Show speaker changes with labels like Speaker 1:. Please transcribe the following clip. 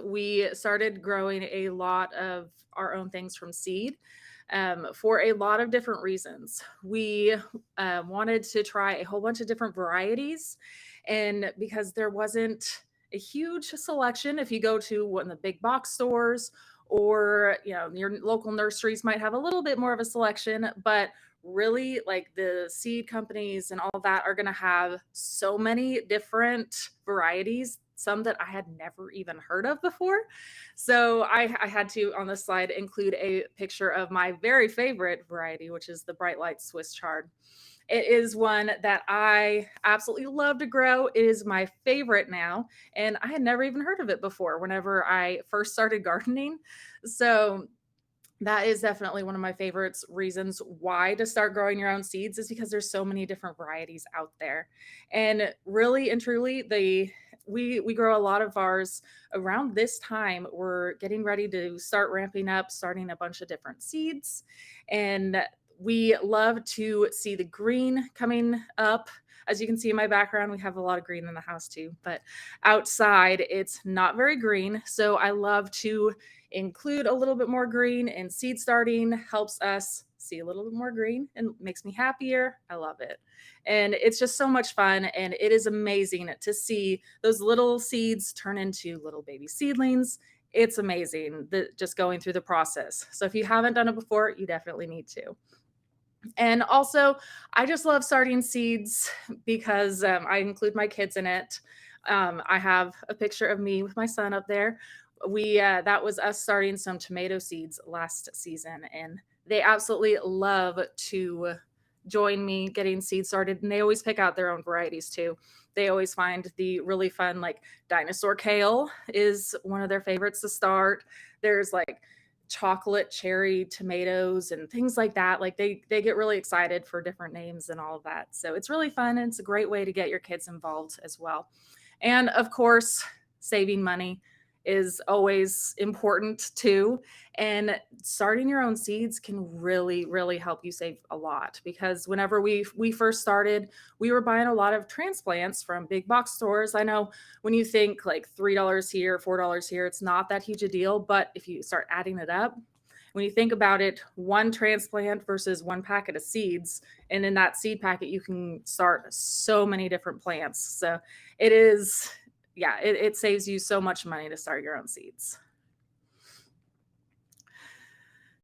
Speaker 1: we started growing a lot of our own things from seed for a lot of different reasons. We wanted to try a whole bunch of different varieties, and because there wasn't a huge selection, if you go to one of the big box stores or your local nurseries might have a little bit more of a selection, but really like the seed companies and all that are going to have so many different varieties, some that I had never even heard of before. So I had to, on this slide, include a picture of my very favorite variety, which is the bright light Swiss chard. It is one that I absolutely love to grow. It is my favorite now, and I had never even heard of it before whenever I first started gardening. So that is definitely one of my favorites reasons why to start growing your own seeds, is because there's so many different varieties out there. And really and truly, we grow a lot of ours around this time. We're getting ready to start ramping up, starting a bunch of different seeds. And we love to see the green coming up. As you can see in my background, we have a lot of green in the house too, but outside it's not very green. So I love to include a little bit more green, and seed starting helps us see a little bit more green and makes me happier. I love it. And it's just so much fun, and it is amazing to see those little seeds turn into little baby seedlings. It's amazing just going through the process. So if you haven't done it before, you definitely need to. And also, I just love starting seeds because I include my kids in it. I have a picture of me with my son up there. We That was us starting some tomato seeds last season, and they absolutely love to join me getting seeds started. And they always pick out their own varieties too. They always find the really fun, like dinosaur kale is one of their favorites to start. There's like chocolate cherry tomatoes and things like that. Like they get really excited for different names and all of that. So it's really fun, and it's a great way to get your kids involved as well. And of course, saving money is always important too. And starting your own seeds can really, really help you save a lot, because whenever we first started, we were buying a lot of transplants from big box stores. I know when you think like $3 here, $4 here, it's not that huge a deal. But if you start adding it up, when you think about it, one transplant versus one packet of seeds, and in that seed packet, you can start so many different plants. So it is, yeah, it saves you so much money to start your own seeds.